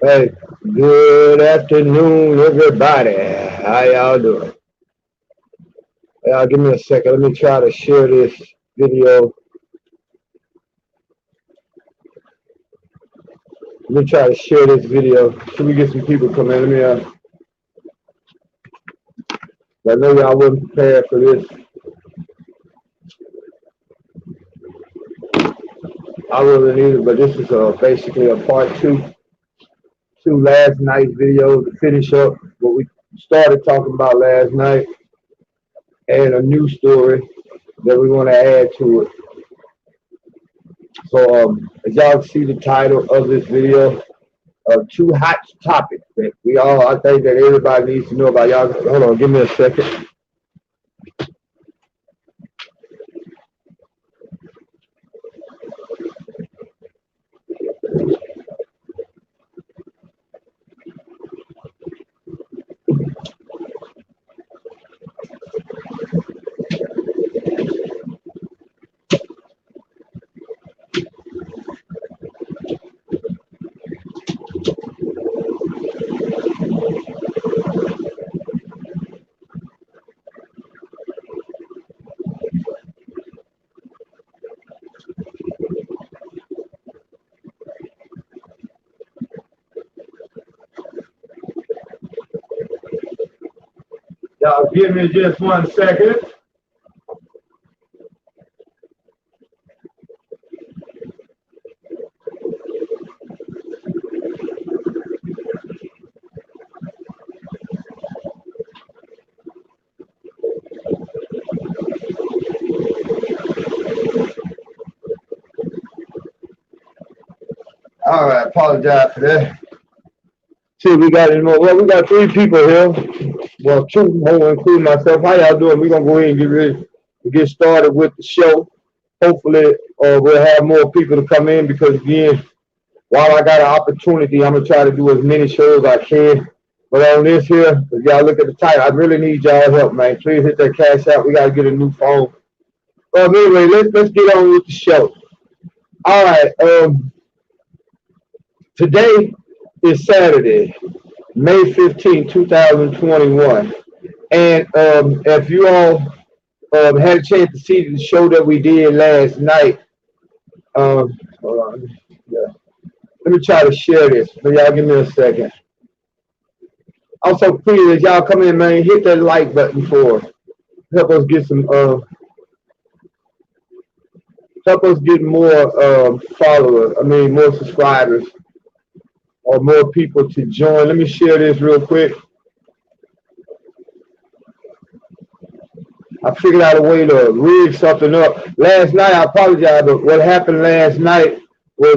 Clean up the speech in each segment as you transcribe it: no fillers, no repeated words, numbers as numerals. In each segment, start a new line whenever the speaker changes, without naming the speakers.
Hey, good afternoon, everybody. How y'all doing? Y'all, give me a second. Let me try to share this video. Let me try to share this video. Should we get some people come in? I know y'all wasn't prepared for this. I wasn't either, but this is basically a part two last night's video to finish up what we started talking about last night and a new story that we want to add to it. So, as y'all see the title of this video, two hot topics that I think that everybody needs to know about. Y'all, hold on, give me a second. Y'all, give me just 1 second. All right, apologize for that. See, we got any more. Well, we got 3 people here. Well, 2 more, including myself. How y'all doing? We're gonna go ahead and get ready to get started with the show. Hopefully, we'll have more people to come in because again, while I got an opportunity, I'm gonna try to do as many shows as I can. But on this here, if y'all look at the title, I really need y'all help, man. Please hit that cash out. We gotta get a new phone. Anyway, let's get on with the show. All right. Today is Saturday, May 15, 2021. And if you all had a chance to see the show that we did last night, hold on. Yeah. Let me try to share this. So y'all give me a second. Also, please, as y'all come in, man, hit that like button for help us get some help us get more followers. I mean, more subscribers or more people to join. Let me share this real quick. I figured out a way to rig something up. Last night, I apologize, but what happened last night was,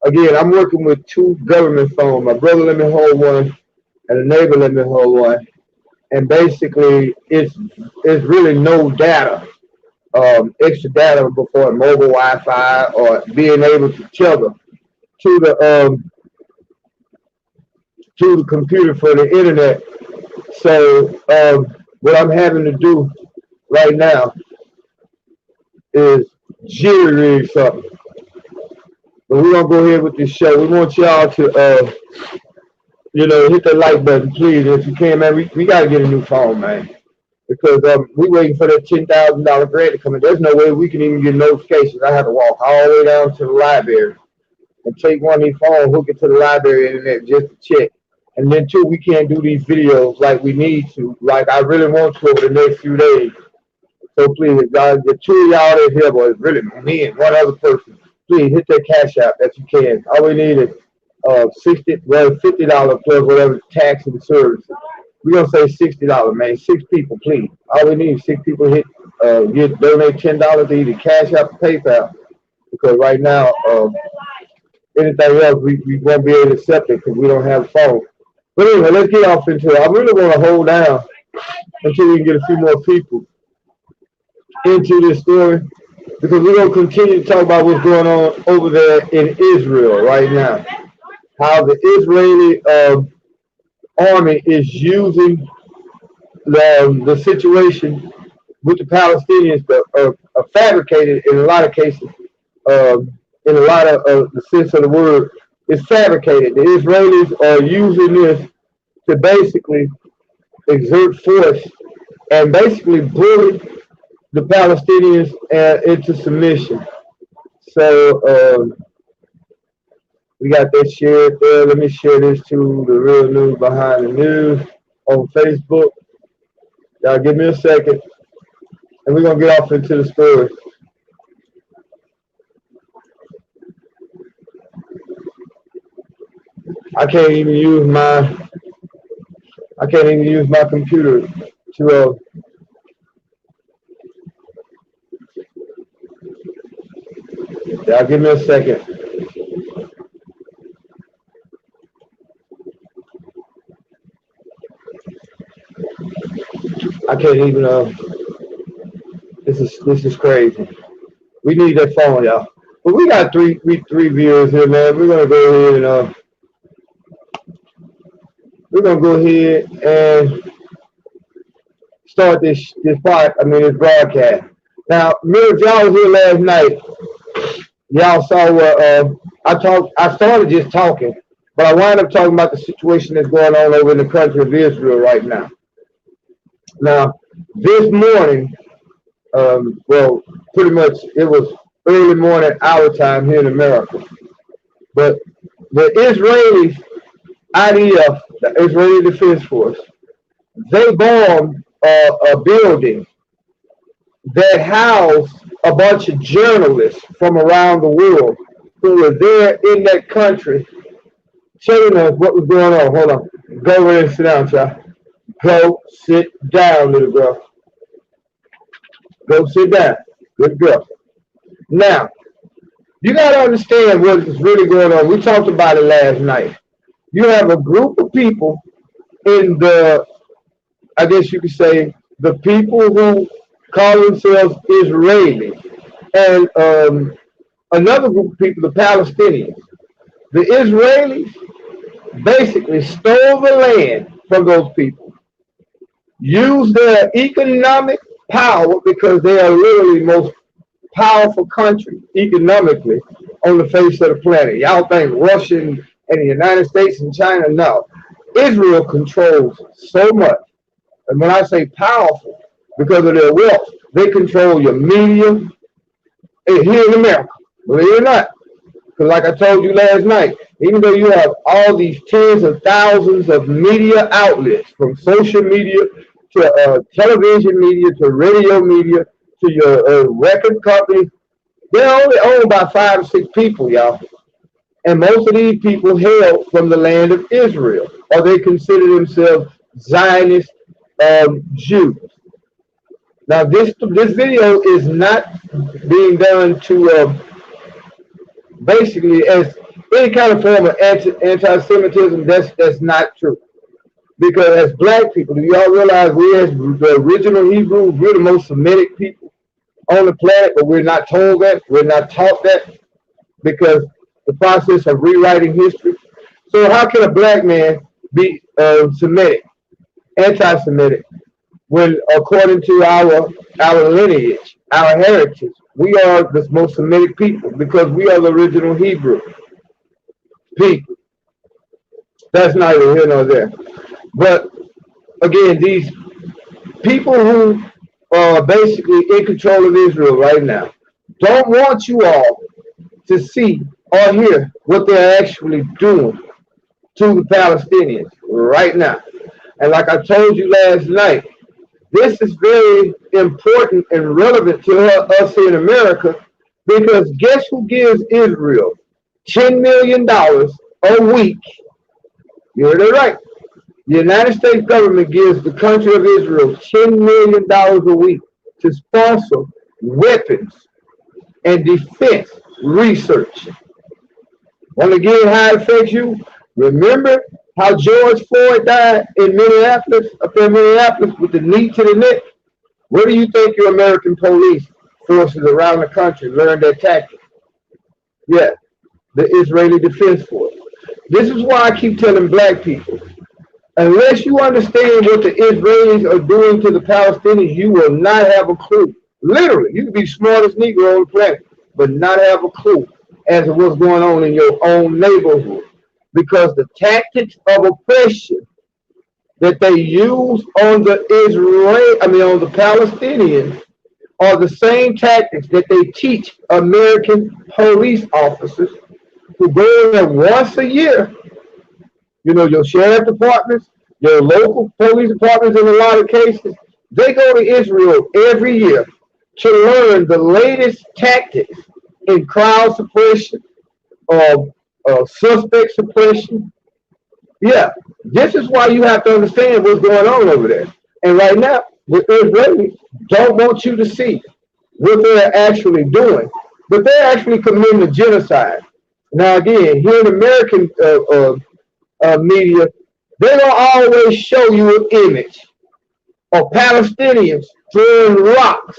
again, I'm working with 2 government phones. My brother let me hold one, and a neighbor let me hold one. And basically, it's really no data, extra data before mobile Wi-Fi or being able to tether to the computer for the internet. So what I'm having to do right now is jury rig something. But we're gonna go ahead with this show. We want y'all to hit the like button, please, if you can, man. We gotta get a new phone, man. Because we waiting for that $10,000 grant to come in. There's no way we can even get notifications. I have to walk all the way down to the library and take one of these phones, hook it to the library internet just to check. And then 2, we can't do these videos like we need to, like I really want to over the next few days. So please, guys, the 2 of y'all that here, boys, really me and one other person, please hit that cash out that you can. All we need is $50 plus whatever tax and services. We're gonna say $60, man. 6 people, please. All we need is 6 people hit donate $10 to either cash out or PayPal. Because right now, anything else we won't be able to accept it because we don't have a phone. But anyway, let's get off into it. I really want to hold down until we can get a few more people into this story because we're going to continue to talk about what's going on over there in Israel right now. How the Israeli army is using the situation with the Palestinians fabricated in a lot of cases, in a lot of the sense of the word, It's fabricated. The Israelis are using this to basically exert force and basically bully the Palestinians into submission. So we got that shared there. Let me share this to the Real News Behind the News on Facebook. Y'all give me a second, and we're gonna get off into the story. I can't even use my computer to y'all give me a second. I can't even this is crazy. We need that phone, y'all. But we got three viewers here, man. We're gonna go ahead and start this broadcast. Now, if y'all was here last night, y'all saw what I started just talking, but I wound up talking about the situation that's going on over in the country of Israel right now. Now, this morning, well, pretty much it was early morning our time here in America, but the Israeli IDF, the Israeli Defense Force, they bombed a building that housed a bunch of journalists from around the world who were there in that country telling us what was going on. Hold on. Go over there and sit down, child. Go sit down, little girl. Go sit down. Good girl. Now, you got to understand what is really going on. We talked about it last night. You have a group of people in the, I guess you could say, the people who call themselves Israeli, and another group of people, the Palestinians. The Israelis basically stole the land from those people, used their economic power because they are literally the most powerful country economically on the face of the planet. Y'all think Russia and the United States and China? No. Israel controls so much. And when I say powerful, because of their wealth, they control your media here in America. Believe it or not. Because like I told you last night, even though you have all these tens of thousands of media outlets, from social media to television media to radio media to your record companies, they're only owned by 5 or 6 people, y'all. And most of these people hail from the land of Israel, or they consider themselves Zionist Jews. Now, this video is not being done to basically as any kind of form of anti-Semitism. That's not true. Because as black people, do y'all realize we as the original Hebrews, we're the most Semitic people on the planet, but we're not told that, we're not taught that, because the process of rewriting history. So how can a black man be Semitic, anti-Semitic, when according to our lineage, our heritage, we are the most Semitic people because we are the original Hebrew people. That's neither here nor there. But again, these people who are basically in control of Israel right now don't want you all to see or hear what they're actually doing to the Palestinians right now. And like I told you last night, this is very important and relevant to us here in America, because guess who gives Israel $10 million a week? You heard it right. The United States government gives the country of Israel $10 million a week to sponsor weapons and defense research. Want to get how it affects you? Remember how George Floyd died in Minneapolis, up in Minneapolis, with the knee to the neck? Where do you think your American police forces around the country learned their tactics? Yeah, the Israeli Defense Force. This is why I keep telling black people, unless you understand what the Israelis are doing to the Palestinians, you will not have a clue. Literally, you can be the smartest Negro on the planet, but not have a clue as to what's going on in your own neighborhood. Because the tactics of oppression that they use on on the Palestinians are the same tactics that they teach American police officers who go there once a year. You know, your sheriff departments, your local police departments in a lot of cases, they go to Israel every year to learn the latest tactics in crowd suppression, suspect suppression. Yeah, this is why you have to understand what's going on over there. And right now, the Israelis don't want you to see what they're actually doing, but they're actually committing a genocide. Now, again, here in American media, they don't always show you an image of Palestinians throwing rocks.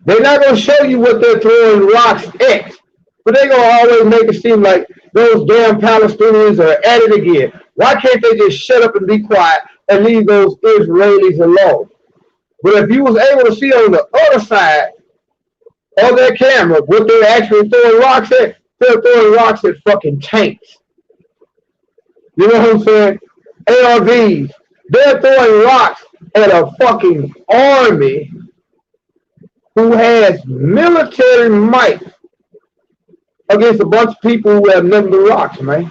They're not going to show you what they're throwing rocks at, but they're going to always make it seem like those damn Palestinians are at it again. Why can't they just shut up and be quiet and leave those Israelis alone? But if you was able to see on the other side of their camera what they're actually throwing rocks at, they're throwing rocks at fucking tanks. You know what I'm saying? ARVs. They're throwing rocks at a fucking army who has military might against a bunch of people who have nothing but rocks, man.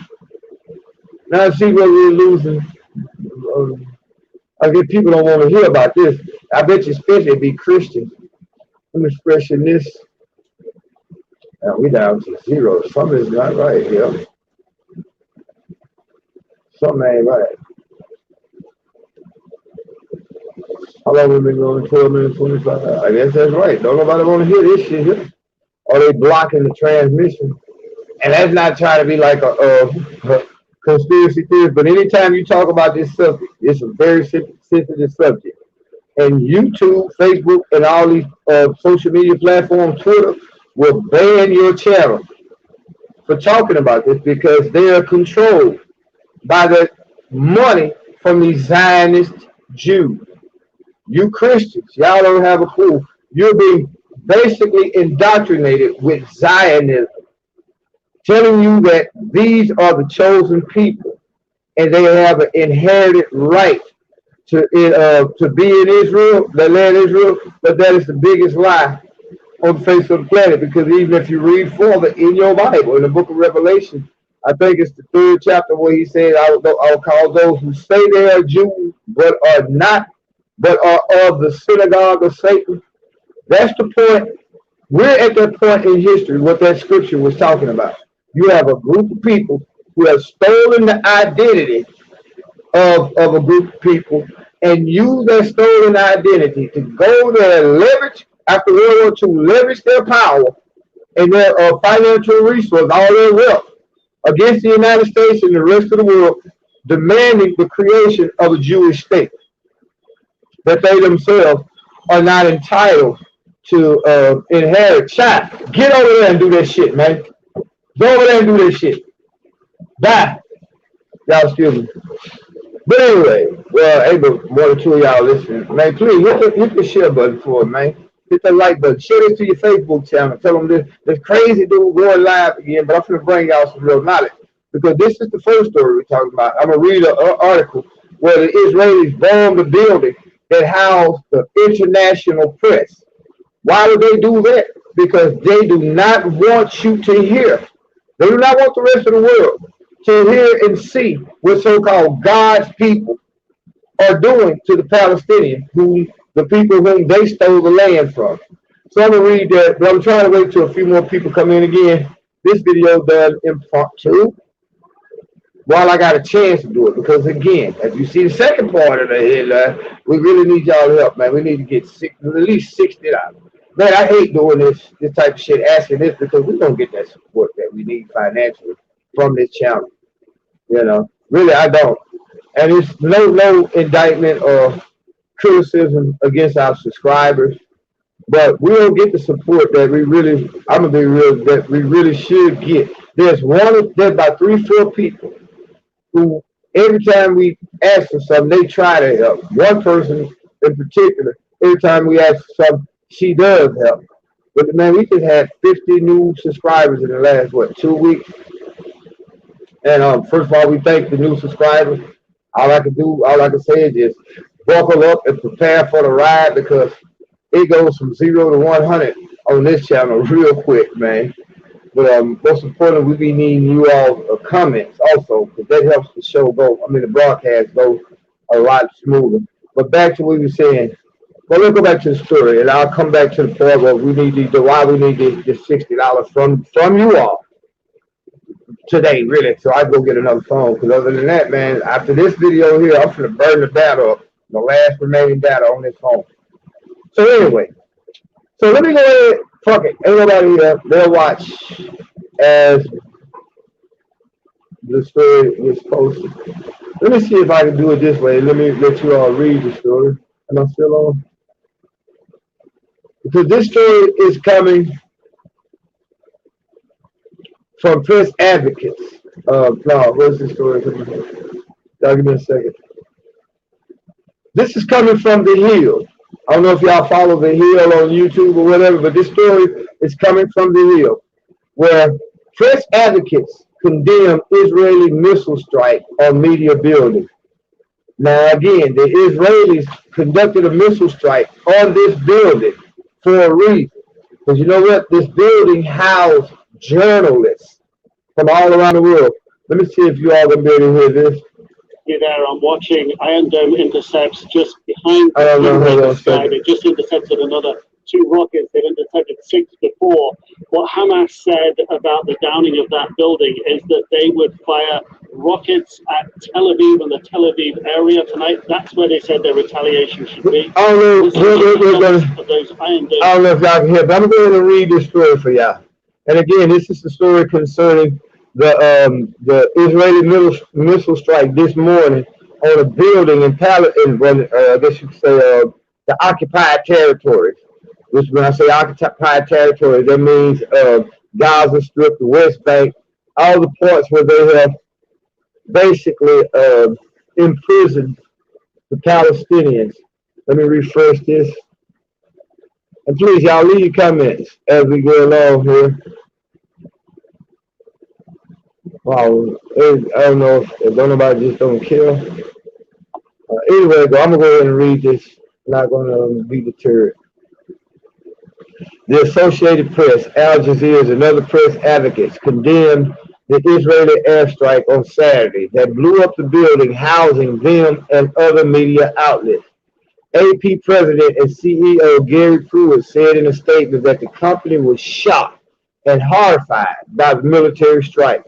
Now see where we're losing. I guess people don't want to hear about this. I bet you especially it'd be Christians. I'm expressing this. Now we down to zero. Something's not right here. Something ain't right. How long have we been going? 12 minutes, 25. I guess that's right. Don't nobody want to hear this shit here. Or they blocking the transmission. And that's not trying to be like a conspiracy theory, but anytime you talk about this subject, it's a very sensitive subject. And YouTube, Facebook, and all these social media platforms, Twitter, will ban your channel for talking about this because they are controlled by the money from these Zionist Jews. You Christians, y'all don't have a clue. You're being basically indoctrinated with Zionism, telling you that these are the chosen people and they have an inherited right to be in Israel, the land Israel, but that is the biggest lie on the face of the planet, because even if you read further in your Bible, in the book of Revelation, I think it's the 3rd chapter where he said, I will call those who say they are Jews, but are not, but are of the synagogue of Satan. That's the point. We're at that point in history, what that scripture was talking about. You have a group of people who have stolen the identity of a group of people and use that stolen identity to go there and leverage, after World War II, leverage their power and their financial resources, all their wealth, against the United States and the rest of the world, demanding the creation of a Jewish state that they themselves are not entitled to inherit. Shot, get over there and do that shit, man. Go over there and do this shit. Bye. Y'all excuse me. But anyway, well, hey, but more than 2 of y'all listening. Man, please hit the share button for it, man. Hit the like button. Share this to your Facebook channel. Tell them this crazy dude going live again, but I'm going to bring y'all some real knowledge. Because this is the first story we're talking about. I'm going to read an article where the Israelis bombed the building that housed the international press. Why would they do that? Because they do not want you to hear. They do not want the rest of the world to hear and see what so-called God's people are doing to the Palestinians, the people whom they stole the land from. So I'm going to read that, but I'm trying to wait till a few more people come in again. This video done impromptu while I got a chance to do it, because again, as you see the second part of the headline, we really need y'all help, man. We need to get at least 60 out. Man, I hate doing this type of shit, asking this, because we don't get that support that we need financially from this channel. You know, really, I don't. And it's no indictment or criticism against our subscribers, but we don't get the support that we really, I'm gonna be real, that we really should get. There's about 3-4 people who every time we ask for something, they try to help. One person in particular, every time we ask for something, she does help. But man, we just had 50 new subscribers in the last what 2 weeks. And first of all, we thank the new subscribers. All I can say is just buckle up and prepare for the ride because it goes from 0 to 100 on this channel real quick, man. But most importantly, we be needing you all comments also because that helps the show go. I mean, the broadcast go a lot smoother. But back to what we were saying. Well, let's go back to the story, and I'll come back to the point where we need why we need this $60 from you all today, really. So I go get another phone because other than that, man, after this video here, I'm gonna burn the data up, the last remaining data on this phone. So anyway, so let me go ahead. Fuck it, ain't nobody here. They'll watch as the story is posted. Let me see if I can do it this way. Let me let you all read the story. Am I still on? Because this story is coming from Press Advocates. No, where's the story coming from? Y'all give me a second. This is coming from The Hill. I don't know if y'all follow The Hill on YouTube or whatever, but this story is coming from The Hill, where Press Advocates condemn Israeli missile strike on media building. Now again, the Israelis conducted a missile strike on this building for a reason. Because you know what? This building housed journalists from all around the world. Let me see if you all gonna be able to hear this.
You're there, I'm watching Iron Dome intercepts just behind the sky. They just intercepted another 2 rockets. They'd intercepted 6 before. What Hamas said about the downing of that building is that they would fire rockets at Tel Aviv and the Tel Aviv area tonight. That's where they said their retaliation should be.
I don't know if y'all can hear, but I'm going to read this story for y'all. And again, this is the story concerning the Israeli missile strike this morning on a building in Palestine, I guess you could say the occupied territories. Which when I say occupied territory, that means Gaza Strip, the West Bank, all the parts where they have basically imprisoned the Palestinians. Let me refresh this. And please, y'all leave your comments as we go along here. Wow, I don't know if nobody just don't care. Anyway, I'm going to go ahead and read this. I'm not going to be deterred. The Associated Press, Al Jazeera, and other press advocates condemned the Israeli airstrike on Saturday that blew up the building housing them and other media outlets. AP President and CEO Gary Pruitt said in a statement that the company was shocked and horrified by the military strike.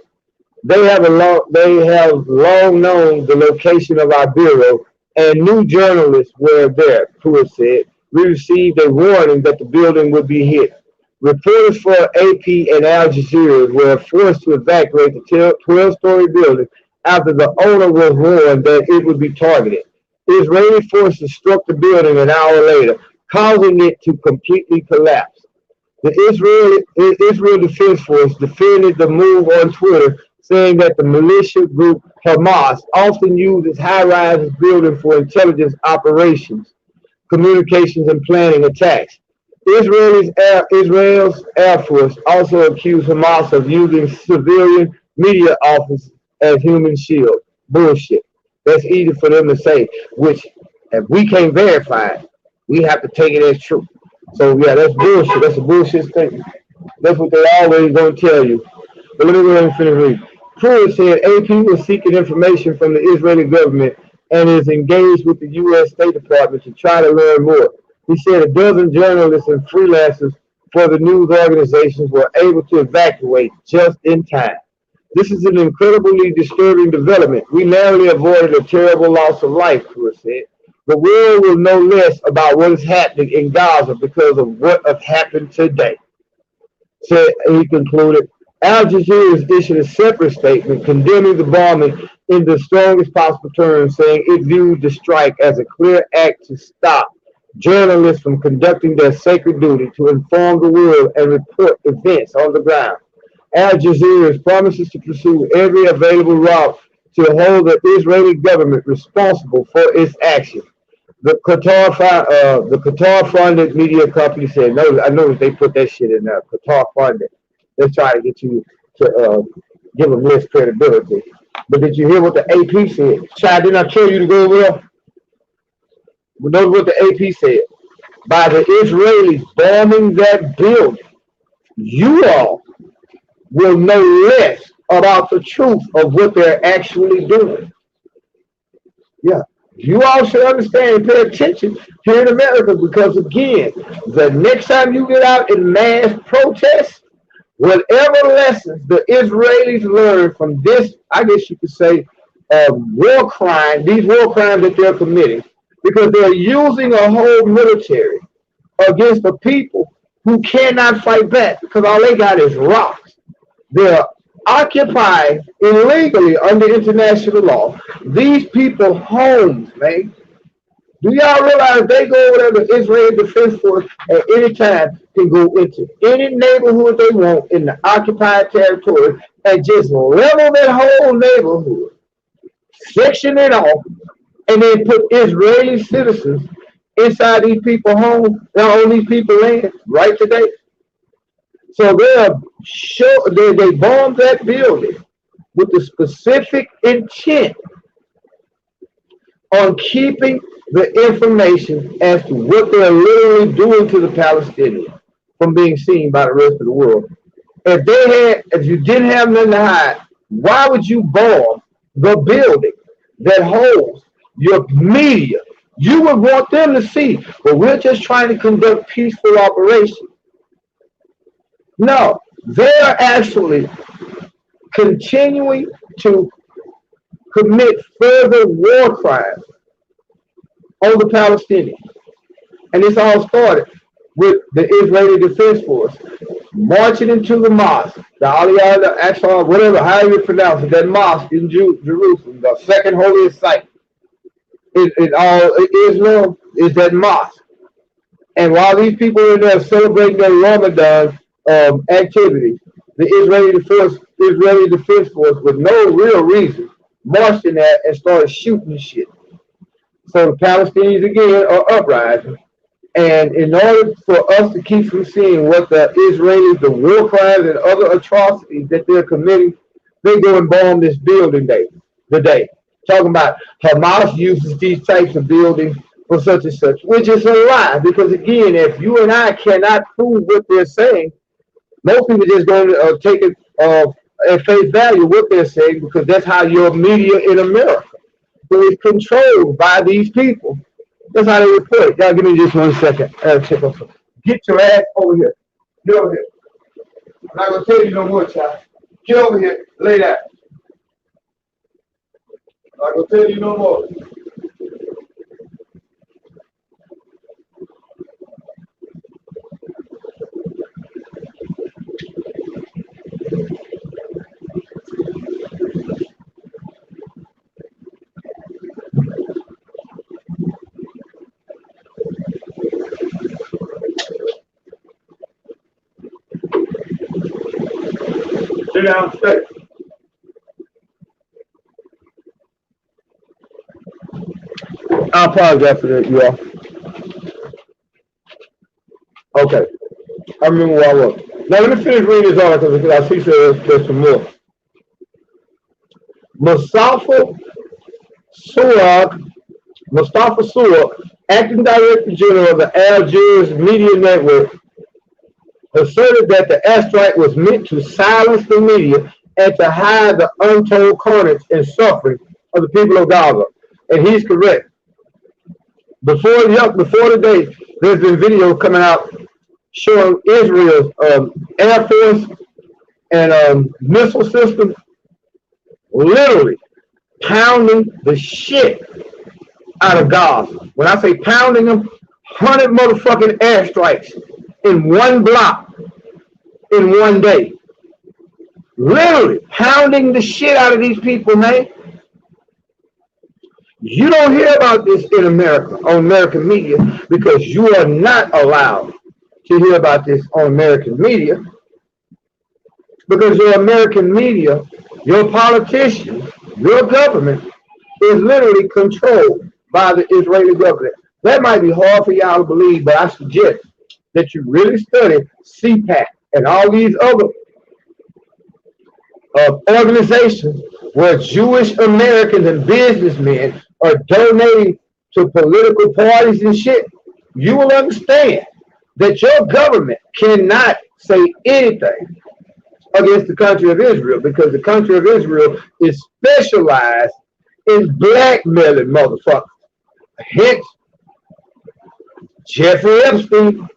They have long known the location of our bureau, and new journalists were there, Pruitt said. We received a warning that the building would be hit. Reporters for AP and Al Jazeera were forced to evacuate the 12-story building after the owner was warned that it would be targeted. Israeli forces struck the building an hour later, causing it to completely collapse. The Israel Defense Force defended the move on Twitter, saying that the militia group Hamas often uses high-rise buildings for intelligence operations, communications, and planning attacks. Israel's Air Force also accused Hamas of using civilian media offices as human shield. Bullshit. That's easy for them to say, which if we can't verify it, we have to take it as true. So yeah, that's bullshit. That's a bullshit statement. That's what they always gonna tell you. But let me go ahead and finish reading. Pruitt said AP was seeking information from the Israeli government and is engaged with the U.S. State Department to try to learn more. He said a dozen journalists and freelancers for the news organizations were able to evacuate just in time. This is an incredibly disturbing development. We narrowly avoided a terrible loss of life, Pruitt said. The world will know less about what is happening in Gaza because of what has happened today. So he concluded. Al Jazeera has issued a separate statement condemning the bombing in the strongest possible terms, saying it viewed the strike as a clear act to stop journalists from conducting their sacred duty to inform the world and report events on the ground. Al Jazeera promises to pursue every available route to hold the Israeli government responsible for its actions. The Qatar funded media company said no. I know they put that shit in there. Qatar funded. They're trying to get you to give them less credibility. But did you hear what the AP said? Child, did not tell you to go over there? But notice what the AP said. By the Israelis bombing that building, you all will know less about the truth of what they're actually doing. Yeah. You all should understand and pay attention here in America because, again, the next time you get out in mass protest, whatever lessons the Israelis learn from this, I guess you could say, war crime, these war crimes that they're committing, because they're using a whole military against the people who cannot fight back because all they got is rocks. They're occupying illegally under international law these people homes, man. Do y'all realize they go over there, the Israeli Defense Force at any time can go into any neighborhood they want in the occupied territory and just level that whole neighborhood, section it off, and then put Israeli citizens inside these people's homes and on these people's land right today. So they bombed that building with the specific intent on keeping the information as to what they're literally doing to the Palestinians from being seen by the rest of the world. If you didn't have nothing to hide, why would you bomb the building that holds your media? You would want them to see, but we're just trying to conduct peaceful operations. No, they're actually continuing to commit further war crimes on the Palestinians. And this all started with the Israeli Defense Force marching into the mosque, the Aliyah al-Aqsa, whatever, however you pronounce it, that mosque in Jerusalem, the second holiest site in all Israel is that mosque. And while these people are in there celebrating their Ramadan activities, the Israeli Defense Force, with no real reason, marched in there and started shooting shit. So the Palestinians again are uprising. And in order for us to keep from seeing what the Israelis, the war crimes and other atrocities that they're committing, they go and bomb this building today. Talking about Hamas uses these types of buildings for such and such, which is a lie. Because again, if you and I cannot prove what they're saying, most people just going to take it at face value what they're saying because that's how your media in America is controlled by these people. That's how they report it. Y'all give me just 1 second. Get your ass over here. Get over here. I'm not going to tell you no more, child. Get over here. Lay down. I'm not going to tell you no more. Sit down straight. I apologize for that, you all. Okay. I remember where I was. Now let me finish reading this article because I see there's some more. Mustafa Suwak, acting director general of the Al Jazeera Media Network, asserted that the airstrike was meant to silence the media and to hide the untold carnage and suffering of the people of Gaza. And he's correct. Before today, there's been video coming out showing Israel's Air Force and missile system literally pounding the shit out of Gaza. When I say pounding them, 100 motherfucking airstrikes in one block in one day. Literally pounding the shit out of these people, man. You don't hear about this in America, on American media, because you are not allowed to hear about this on American media. Because your American media, your politicians, your government is literally controlled by the Israeli government. That might be hard for y'all to believe, but I suggest that you really study CPAC and all these other organizations where Jewish Americans and businessmen are donating to political parties and shit. You will understand that your government cannot say anything against the country of Israel because the country of Israel is specialized in blackmailing motherfuckers. Hence, Jeffrey Epstein.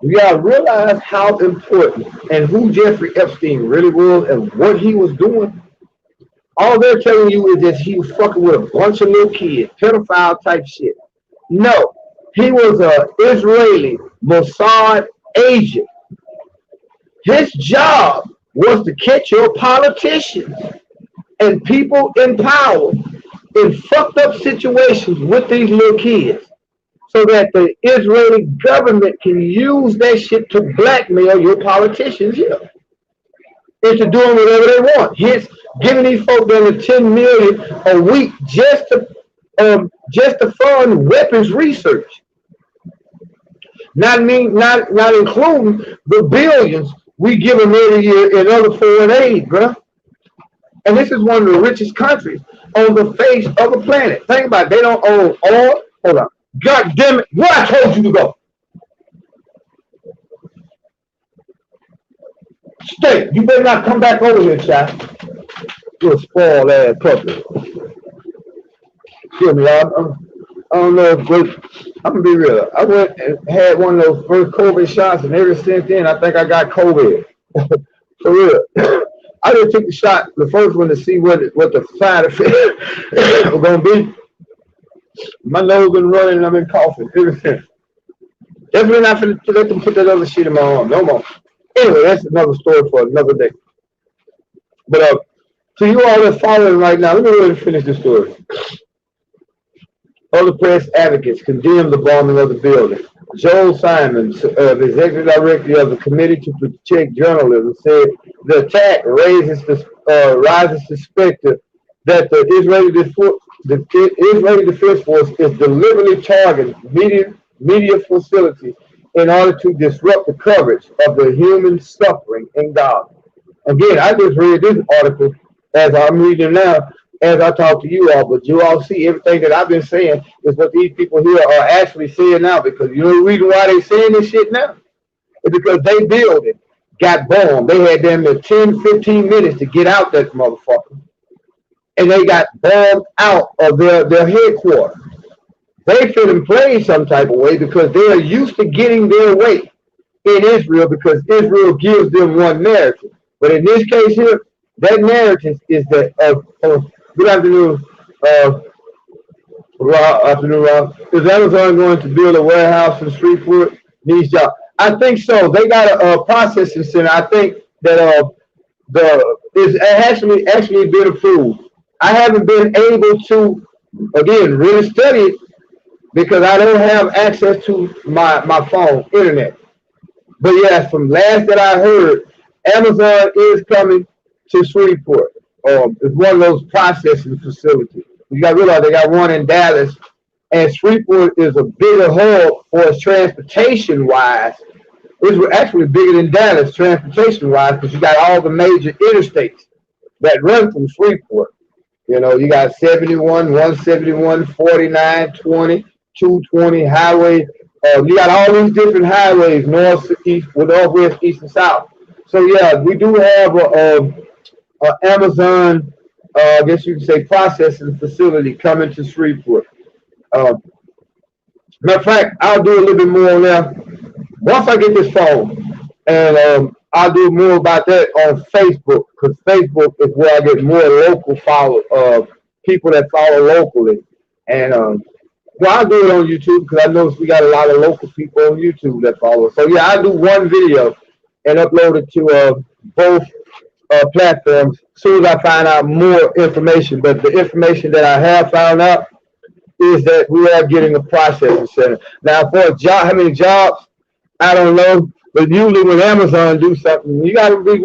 You gotta realize how important and who Jeffrey Epstein really was and what he was doing. All they're telling you is that he was fucking with a bunch of little kids, pedophile type shit. No, he was an Israeli Mossad agent. His job was to catch your politicians and people in power in fucked up situations with these little kids so that the Israeli government can use that shit to blackmail your politicians here into doing whatever they want. Hence, giving these folks down to $10 million a week just to fund weapons research. Not including the billions we give them every year in other foreign aid, bro. And this is one of the richest countries on the face of the planet. Think about it. They don't own oil. Hold on. God damn it. Where I told you to go. Stay. You better not come back over here, child. You're a spoiled ass puppy. Excuse me, I don't know if I'm gonna be real. I went and had one of those first COVID shots, and ever since then, I think I got COVID. For real. I just took the shot, the first one, to see what the side effects were gonna be. My nose been running and I've been coughing ever since. Definitely not finna let them put that other shit in my arm no more. Anyway, that's another story for another day. But to you all that's following right now, let me really finish this story. Other press advocates condemned the bombing of the building. Joel Simons, the executive director of the Committee to Protect Journalism, said the attack rises suspicion that the Israeli Defense Force is deliberately targeting media facilities in order to disrupt the coverage of the human suffering in Gaza. Again, I just read this article as I'm reading now, as I talk to you all, but you all see everything that I've been saying is what these people here are actually saying now, because you know the reason why they saying this shit now? It's because they building got bombed. They had them in 10, 15 minutes to get out that motherfucker. And they got bombed out of their headquarters. They feel in play some type of way because they are used to getting their way in Israel because Israel gives them one narrative. But in this case here, that narrative is that good afternoon, Rob. Is Amazon going to build a warehouse in Shreveport? Needs job. I think so. They got a processing center. I think that it's actually been approved. I haven't been able to, again, really study it because I don't have access to my phone, internet. But yeah, from last that I heard, Amazon is coming to Shreveport. It's one of those processing facilities. You got to realize they got one in Dallas, and Shreveport is a bigger hub for its transportation-wise. It's actually bigger than Dallas transportation-wise because you got all the major interstates that run from Shreveport. You know, you got 71, 171, 49, 20, 220 highway. You got all these different highways, north, east, northwest, east, and south. So yeah, we do have a Amazon, I guess you could say, processing facility coming to Shreveport. Matter of fact, I'll do a little bit more on that once I get this phone, and I'll do more about that on Facebook because Facebook is where I get more local people that follow locally, and well, I'll do it on YouTube because I noticed we got a lot of local people on YouTube that follow. So yeah, I'll do one video and upload it to both platforms as soon as I find out more information. But the information that I have found out is that we are getting a processing center. Now, for a job, how many jobs? I don't know. But usually when Amazon do something, you got to be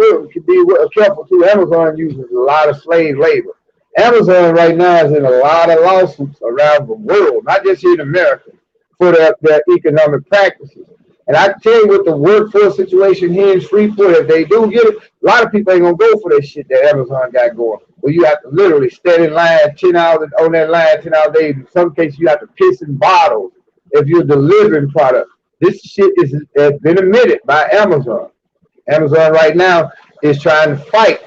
careful too. Amazon uses a lot of slave labor. Amazon right now is in a lot of lawsuits around the world, not just here in America. for their economic practices. And I tell you what, the workforce situation here in Shreveport, if they do get it, a lot of people ain't gonna go for that shit that Amazon got going. Well, you have to literally stand in line 10 hours on that line, 10 hours a day. In some cases, you have to piss in bottles if you're delivering product. This shit has been admitted by Amazon. Amazon right now is trying to fight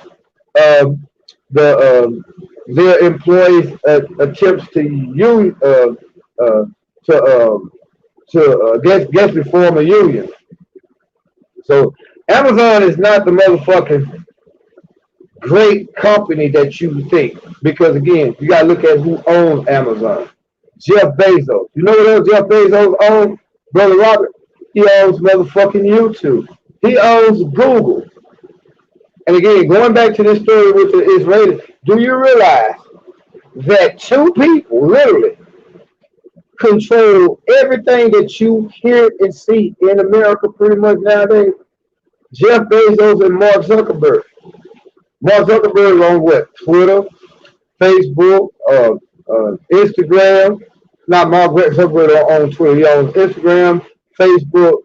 their employees' attempts to reform a union. So Amazon is not the motherfucking great company that you think, because again, you gotta look at who owns Amazon. Jeff Bezos. You know what else Jeff Bezos owns, Brother Robert? He owns motherfucking YouTube. He owns Google. And again, going back to this story with the Israelis, do you realize that two people literally control everything that you hear and see in America pretty much nowadays? Jeff Bezos and Mark Zuckerberg. Mark Zuckerberg on what? Twitter, Facebook, Instagram. Not Mark Zuckerberg on Twitter. He owns Instagram, Facebook.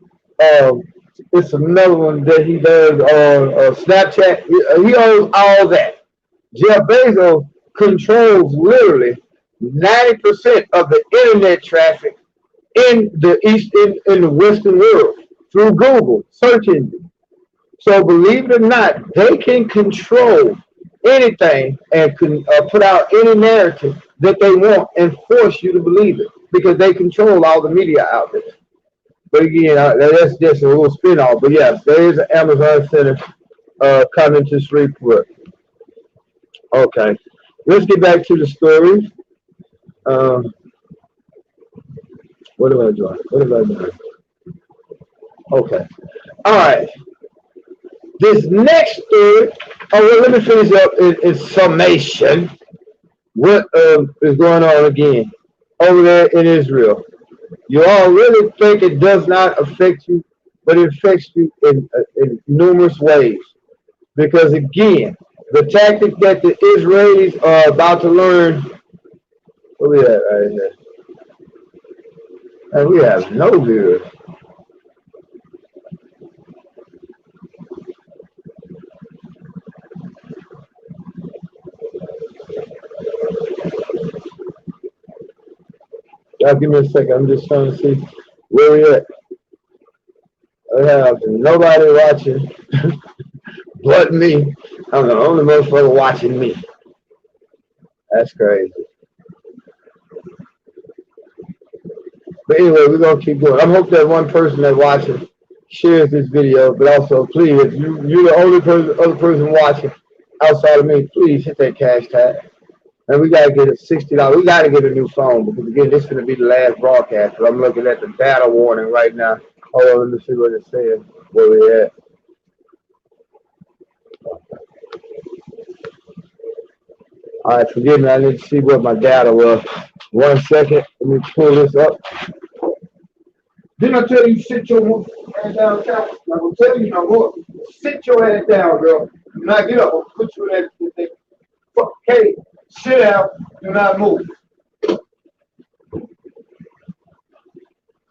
It's another one that he does on Snapchat. He owns all that. Jeff Bezos controls literally 90% of the internet traffic in the Western world through Google search engine. So believe it or not, they can control anything and can put out any narrative that they want and force you to believe it, because they control all the media outlets. But again, that's just a little spin-off. But yes, there is an Amazon Center coming to Shreveport. Okay, let's get back to the story. What am I doing? Okay, all right. This next story. Oh, well, let me finish up in summation. What is going on again over there in Israel? You all really think it does not affect you, but it affects you in numerous ways. Because again, the tactic that the Israelis are about to learn, what we at right here? And we have no viewers. Y'all give me a second. I'm just trying to see where we at. I have nobody watching but me. I'm the only motherfucker watching me. That's crazy. But anyway, we're going to keep going. I hope that one person that's watching shares this video. But also, please, if you're the only other person watching outside of me, please hit that cash tag. And we gotta get it $60. We gotta get a new phone, because again, this is gonna be the last broadcast. But I'm looking at the data warning right now. Hold on, let me see what it says. Where we at? All right, forgive me. I need to see what my data was. 1 second. Let me pull this up. Didn't I tell you sit your ass down, child? I'm gonna tell you no more. Sit your ass down, girl. Do not get up. I'll put you in that fuck cage. Sit down, do not move.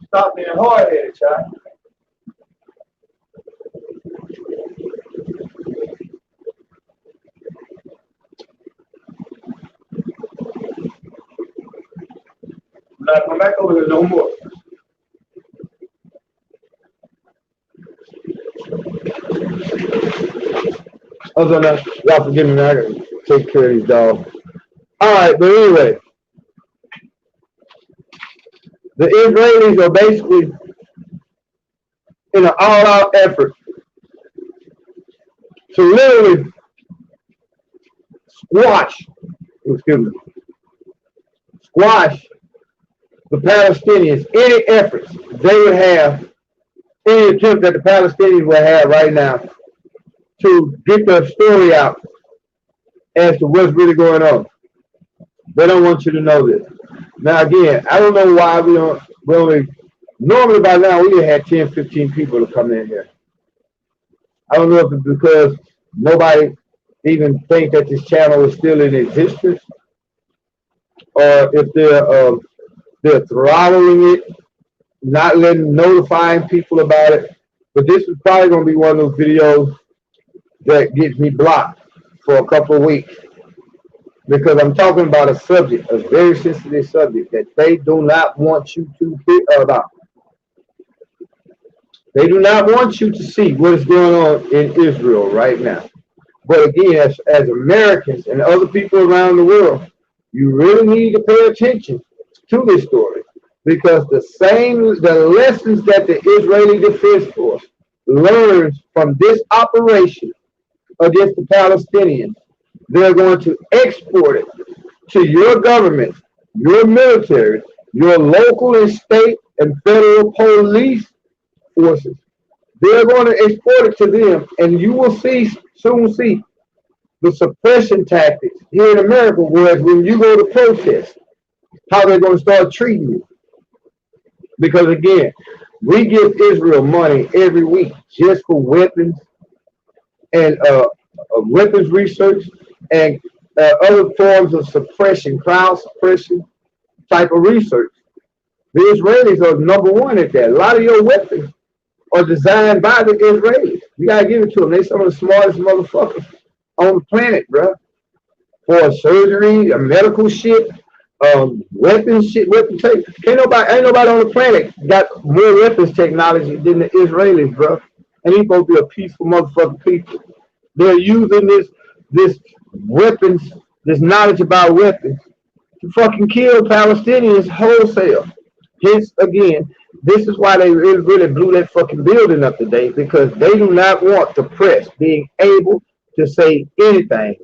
Stop being hard-headed, child. Not come back over here no more. Other than that, y'all forgive me, man. I gotta take care of these dogs. All right, but anyway, the Israelis are basically in an all-out effort to literally squash the Palestinians. Any efforts they would have, any attempt that the Palestinians would have right now to get their story out as to what's really going on. They don't want you to know this. Now, again, I don't know why we only, normally by now we had 10, 15 people to come in here. I don't know if it's because nobody even think that this channel is still in existence, or if they're throttling it not notifying people about it. But this is probably going to be one of those videos that gets me blocked for a couple of weeks because I'm talking about a subject, a very sensitive subject that they do not want you to hear about. They do not want you to see what is going on in Israel right now. But again, as Americans and other people around the world, you really need to pay attention to this story because the lessons that the Israeli Defense Force learns from this operation against the Palestinians, they're going to export it to your government, your military, your local and state and federal police forces. They're going to export it to them, and you will soon see the suppression tactics here in America, whereas when you go to protest, how they're going to start treating you. Because again, we give Israel money every week just for weapons and weapons research and other forms of suppression, crowd suppression type of research. The Israelis are number one at that. A lot of your weapons are designed by the Israelis. You gotta give it to them. They're some of the smartest motherfuckers on the planet, bro. For surgery, medical shit, weapons shit, weapon tech. Ain't nobody on the planet got more weapons technology than the Israelis, bro. And these supposed to be a peaceful motherfucking people. They're using this weapons, this knowledge about weapons to fucking kill Palestinians wholesale. Hence, again, this is why they really blew that fucking building up today, because they do not want the press being able to say anything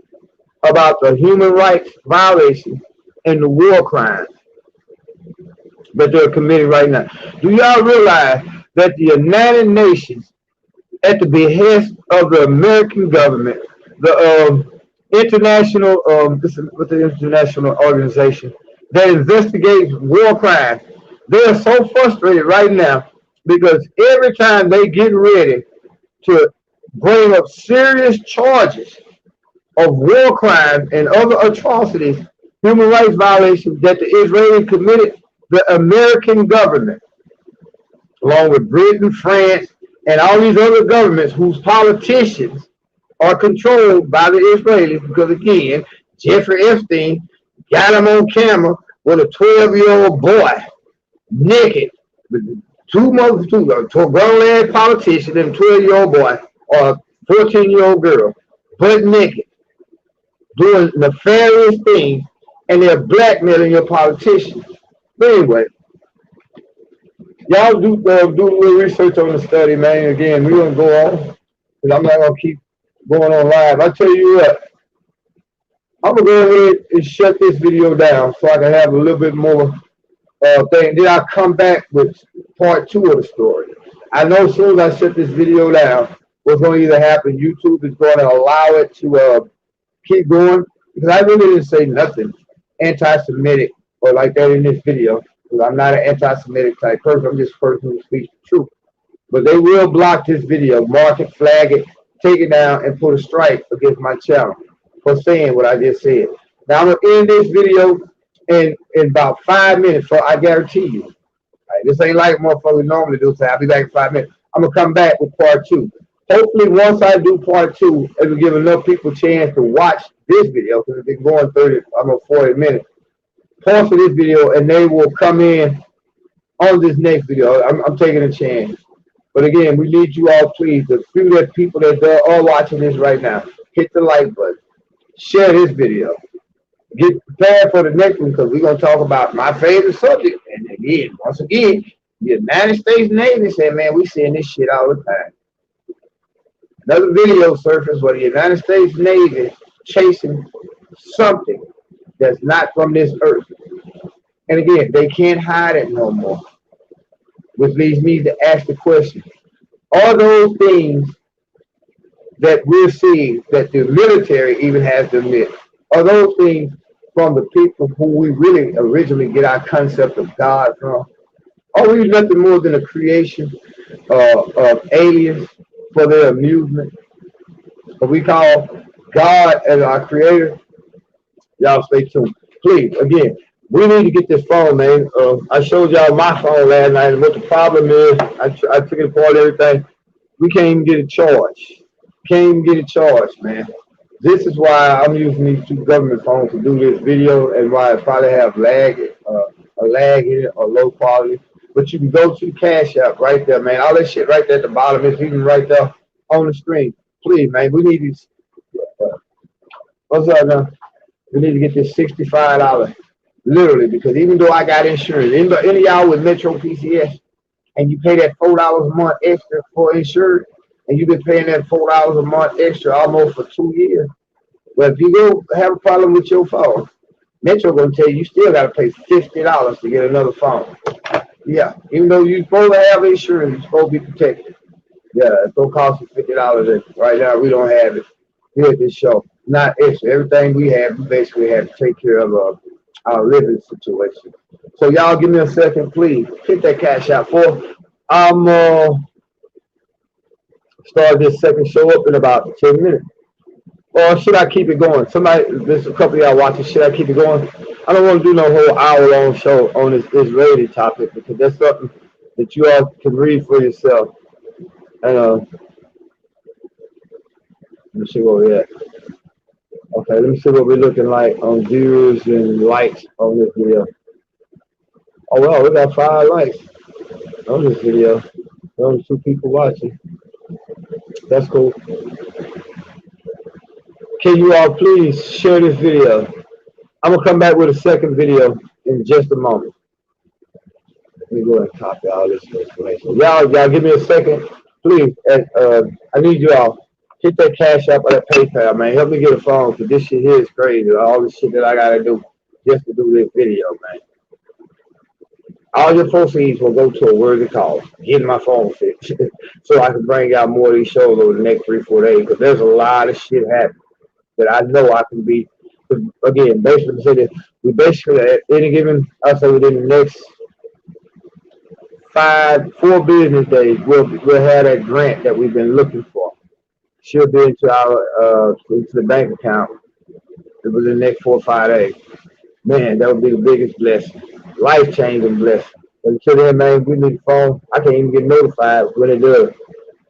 about the human rights violations and the war crimes that they're committing right now. Do y'all realize that the United Nations, at the behest of the American government, the international, this is with the international organization that investigates war crimes, they are so frustrated right now because every time they get ready to bring up serious charges of war crimes and other atrocities, human rights violations that the Israelis committed, the American government, along with Britain, France, and all these other governments whose politicians are controlled by the Israelis, because again, Jeffrey Epstein got him on camera with a 12-year-old boy, naked, with two grown-ass politicians and a 12-year-old boy, or a 14-year-old girl, butt naked, doing nefarious things, and they're blackmailing your politicians. But anyway, y'all do a little research on the study, man. Again, we're gonna go on, because I'm not gonna keep going on live. I tell you what, I'm gonna go ahead and shut this video down so I can have a little bit more thing. Then I'll come back with part 2 of the story. I know as soon as I shut this video down, what's going to either happen, YouTube is going to allow it to keep going, because I really didn't say nothing anti-Semitic or like that in this video, because I'm not an anti-Semitic type person. I'm just a person who speaks the truth. But they will block this video, mark it, flag it, take it down, and put a strike against my channel for saying what I just said. Now I'm going to end this video in about 5 minutes, so I guarantee you. Right, this ain't like motherfuckers normally do, so I'll be back in 5 minutes. I'm going to come back with part 2. Hopefully, once I do part 2, it will give enough people a chance to watch this video, because it's been going 40 minutes. Pause for this video, and they will come in on this next video. I'm taking a chance. But again, we need you all, please, the few people that are watching this right now, hit the like button. Share this video. Get prepared for the next one, because we're going to talk about my favorite subject. And again, once again, the United States Navy said, man, we seeing this shit all the time. Another video surfaced where the United States Navy chasing something that's not from this earth. And again, they can't hide it no more. Which leads me to ask the question, are those things that we're seeing, that the military even has to admit, are those things from the people who we really originally get our concept of God from? Are we nothing more than a creation of aliens for their amusement? What we call God as our creator? Y'all stay tuned. Please, again, We need to get this phone, man. I showed y'all my phone last night, and what the problem is, I took it apart, everything. We can't even get it charged. Can't even get it charged, man. This is why I'm using these two government phones to do this video, and why I probably have a lag in it, or low quality. But you can go to the Cash App right there, man. All that shit right there at the bottom is even right there on the screen. Please, man, we need these. What's up now? We need to get this $65, literally, because even though I got insurance, any of y'all with Metro PCS, and you pay that $4 a month extra for insurance, and you've been paying that $4 a month extra almost for 2 years. Well, if you go have a problem with your phone, Metro gonna tell you still gotta pay $50 to get another phone. Yeah, even though you're supposed to have insurance, you're supposed to be protected. Yeah, it's gonna cost you $50. Right now, we don't have it here at this show. Not extra. Everything we have, we basically have to take care of our living situation. So y'all give me a second, please. Hit that Cash App for. I'm start this second show up in about 10 minutes. Or should I keep it going? There's a couple of y'all watching. Should I keep it going? I don't want to do no whole hour-long show on this Israeli topic, because that's something that you all can read for yourself. And let me see where we're at. Okay, let me see what we're looking like on viewers and likes on this video. Oh well, we got 5 likes on this video. Only 2 people watching. That's cool. Can you all please share this video? I'm gonna come back with a second video in just a moment. Let me go ahead and copy all this information. Y'all give me a second, please. I need you all. Hit that Cash App or that PayPal, man. Help me get a phone, because this shit here is crazy. All the shit that I gotta do just to do this video, man. All your proceeds will go to a worthy cause. Getting my phone fixed, so I can bring out more of these shows over the next 3-4 days. Because there's a lot of shit happening that I know I can be. Again, basically say that we basically at any given, I say within the next 4 business days, we'll have that grant that we've been looking for. She'll be into the bank account within the next 4 or 5 days. Man, that would be the biggest blessing, life-changing blessing. But until then, man, we need a phone. I can't even get notified when it does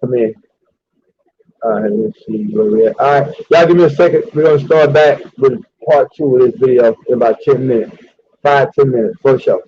come in. All right, let's see where we're at. All right, y'all give me a second. We're gonna start back with part 2 of this video in about 10 minutes, 5-10 minutes for sure.